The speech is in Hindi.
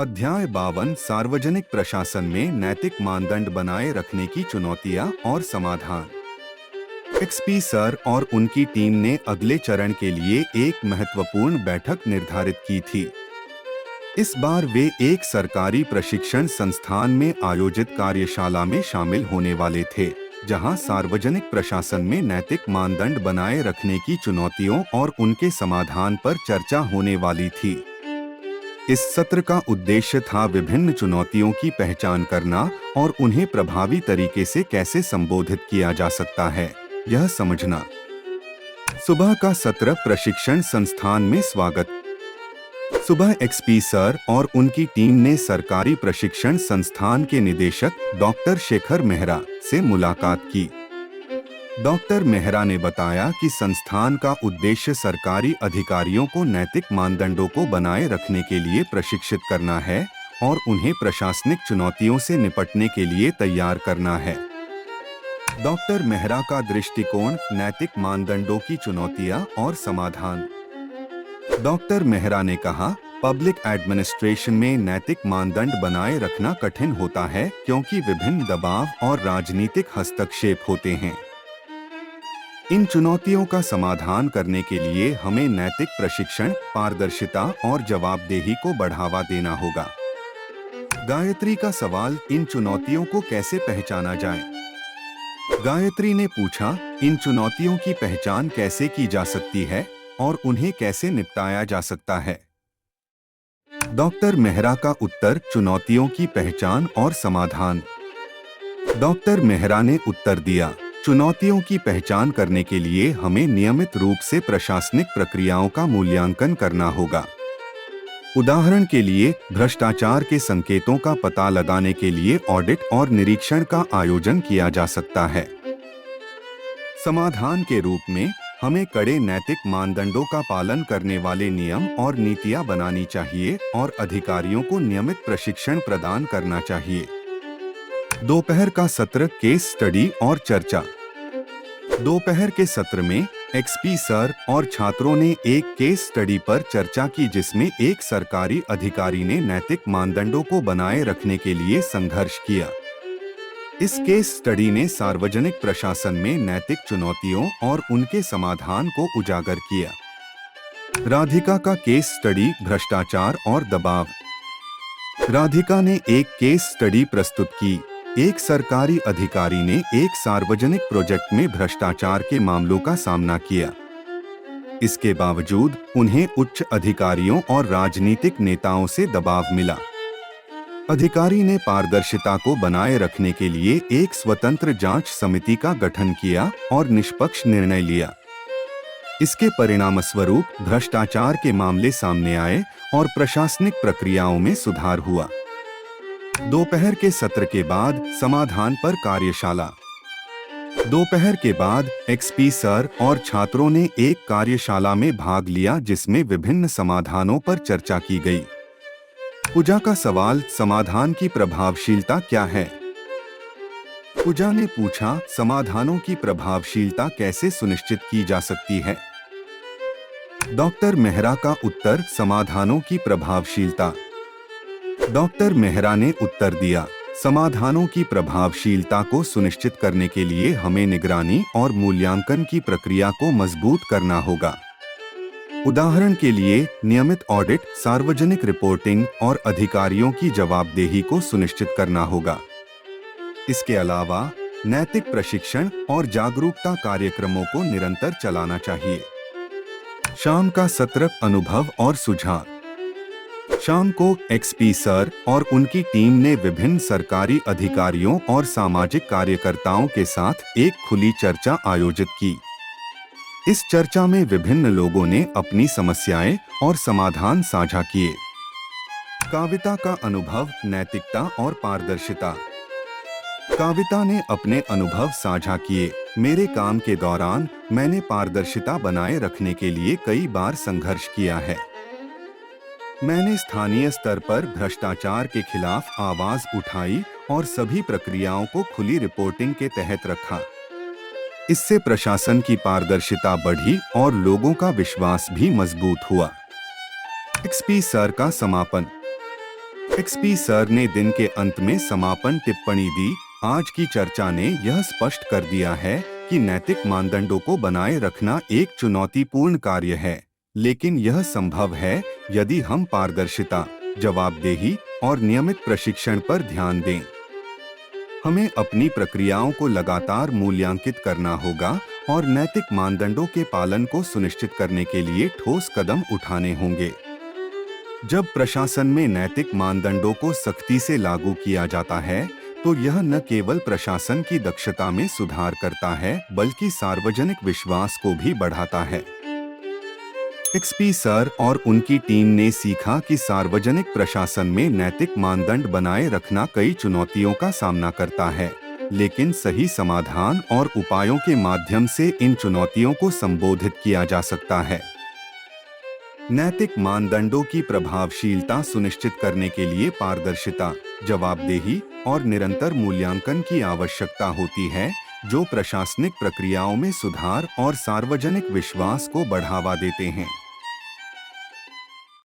अध्याय 52 सार्वजनिक प्रशासन में नैतिक मानदंड बनाए रखने की चुनौतियां और समाधान। एक्सपी सर और उनकी टीम ने अगले चरण के लिए एक महत्वपूर्ण बैठक निर्धारित की थी। इस बार वे एक सरकारी प्रशिक्षण संस्थान में आयोजित कार्यशाला में शामिल होने वाले थे, जहां सार्वजनिक प्रशासन में नैतिक मानदंड बनाए रखने की चुनौतियों और उनके समाधान पर चर्चा होने वाली थी। इस सत्र का उद्देश्य था विभिन्न चुनौतियों की पहचान करना और उन्हें प्रभावी तरीके से कैसे संबोधित किया जा सकता है, यह समझना। सुबह का सत्र प्रशिक्षण संस्थान में स्वागत। सुबह एक्सपी सर और उनकी टीम ने सरकारी प्रशिक्षण संस्थान के निदेशक डॉक्टर शेखर मेहरा से मुलाकात की। डॉक्टर मेहरा ने बताया कि संस्थान का उद्देश्य सरकारी अधिकारियों को नैतिक मानदंडों को बनाए रखने के लिए प्रशिक्षित करना है और उन्हें प्रशासनिक चुनौतियों से निपटने के लिए तैयार करना है। डॉक्टर मेहरा का दृष्टिकोण नैतिक मानदंडों की चुनौतियां और समाधान। डॉक्टर मेहरा ने कहा, पब्लिक एडमिनिस्ट्रेशन में नैतिक मानदंड बनाए रखना कठिन होता है क्योंकि विभिन्न दबाव और राजनीतिक हस्तक्षेप होते हैं। इन चुनौतियों का समाधान करने के लिए हमें नैतिक प्रशिक्षण, पारदर्शिता और जवाबदेही को बढ़ावा देना होगा। गायत्री का सवाल, इन चुनौतियों को कैसे पहचाना जाए? गायत्री ने पूछा, इन चुनौतियों की पहचान कैसे की जा सकती है और उन्हें कैसे निपटाया जा सकता है? डॉक्टर मेहरा का उत्तर, चुनौतियों की पहचान और समाधान। डॉक्टर मेहरा ने उत्तर दिया, चुनौतियों की पहचान करने के लिए हमें नियमित रूप से प्रशासनिक प्रक्रियाओं का मूल्यांकन करना होगा। उदाहरण के लिए, भ्रष्टाचार के संकेतों का पता लगाने के लिए ऑडिट और निरीक्षण का आयोजन किया जा सकता है। समाधान के रूप में हमें कड़े नैतिक मानदंडों का पालन करने वाले नियम और नीतियां बनानी चाहिए और अधिकारियों को नियमित प्रशिक्षण प्रदान करना चाहिए। दोपहर का सत्र केस स्टडी और चर्चा। दोपहर के सत्र में एक्सपी सर और छात्रों ने एक केस स्टडी पर चर्चा की जिसमें एक सरकारी अधिकारी ने नैतिक मानदंडों को बनाए रखने के लिए संघर्ष किया। इस केस स्टडी ने सार्वजनिक प्रशासन में नैतिक चुनौतियों और उनके समाधान को उजागर किया। राधिका का केस स्टडी, भ्रष्टाचार और दबाव। राधिका ने एक केस स्टडी प्रस्तुत की। एक सरकारी अधिकारी ने एक सार्वजनिक प्रोजेक्ट में भ्रष्टाचार के मामलों का सामना किया। इसके बावजूद उन्हें उच्च अधिकारियों और राजनीतिक नेताओं से दबाव मिला। अधिकारी ने पारदर्शिता को बनाए रखने के लिए एक स्वतंत्र जांच समिति का गठन किया और निष्पक्ष निर्णय लिया। इसके परिणामस्वरूप भ्रष्टाचार के मामले सामने आए और प्रशासनिक प्रक्रियाओं में सुधार हुआ। दोपहर के सत्र के बाद समाधान पर कार्यशाला। दोपहर के बाद एक्सपी सर और छात्रों ने एक कार्यशाला में भाग लिया जिसमें विभिन्न समाधानों पर चर्चा की गई। पूजा का सवाल, समाधान की प्रभावशीलता क्या है? पूजा ने पूछा, समाधानों की प्रभावशीलता कैसे सुनिश्चित की जा सकती है? डॉक्टर मेहरा का उत्तर, समाधानों की प्रभावशीलता। डॉक्टर मेहरा ने उत्तर दिया, समाधानों की प्रभावशीलता को सुनिश्चित करने के लिए हमें निगरानी और मूल्यांकन की प्रक्रिया को मजबूत करना होगा। उदाहरण के लिए, नियमित ऑडिट, सार्वजनिक रिपोर्टिंग और अधिकारियों की जवाबदेही को सुनिश्चित करना होगा। इसके अलावा नैतिक प्रशिक्षण और जागरूकता कार्यक्रमों को निरंतर चलाना चाहिए। शाम का सत्र, अनुभव और सुझाव। शाम को एक्सपी सर और उनकी टीम ने विभिन्न सरकारी अधिकारियों और सामाजिक कार्यकर्ताओं के साथ एक खुली चर्चा आयोजित की। इस चर्चा में विभिन्न लोगों ने अपनी समस्याएं और समाधान साझा किए। काविता का अनुभव, नैतिकता और पारदर्शिता। काविता ने अपने अनुभव साझा किए। मेरे काम के दौरान मैंने पारदर्शिता बनाए रखने के लिए कई बार संघर्ष किया है। मैंने स्थानीय स्तर पर भ्रष्टाचार के खिलाफ आवाज उठाई और सभी प्रक्रियाओं को खुली रिपोर्टिंग के तहत रखा। इससे प्रशासन की पारदर्शिता बढ़ी और लोगों का विश्वास भी मजबूत हुआ। एक्सपी सर का समापन। एक्सपी सर ने दिन के अंत में समापन टिप्पणी दी। आज की चर्चा ने यह स्पष्ट कर दिया है कि नैतिक मानदंडों को बनाए रखना एक चुनौतीपूर्ण कार्य है, लेकिन यह संभव है यदि हम पारदर्शिता, जवाबदेही और नियमित प्रशिक्षण पर ध्यान दें। हमें अपनी प्रक्रियाओं को लगातार मूल्यांकित करना होगा और नैतिक मानदंडों के पालन को सुनिश्चित करने के लिए ठोस कदम उठाने होंगे। जब प्रशासन में नैतिक मानदंडों को सख्ती से लागू किया जाता है, तो यह न केवल प्रशासन की दक्षता में सुधार करता है, बल्कि सार्वजनिक विश्वास को भी बढ़ाता है। एक्सपी सर और उनकी टीम ने सीखा कि सार्वजनिक प्रशासन में नैतिक मानदंड बनाए रखना कई चुनौतियों का सामना करता है, लेकिन सही समाधान और उपायों के माध्यम से इन चुनौतियों को संबोधित किया जा सकता है। नैतिक मानदंडों की प्रभावशीलता सुनिश्चित करने के लिए पारदर्शिता, जवाबदेही और निरंतर मूल्यांकन की आवश्यकता होती है, जो प्रशासनिक प्रक्रियाओं में सुधार और सार्वजनिक विश्वास को बढ़ावा देते हैं।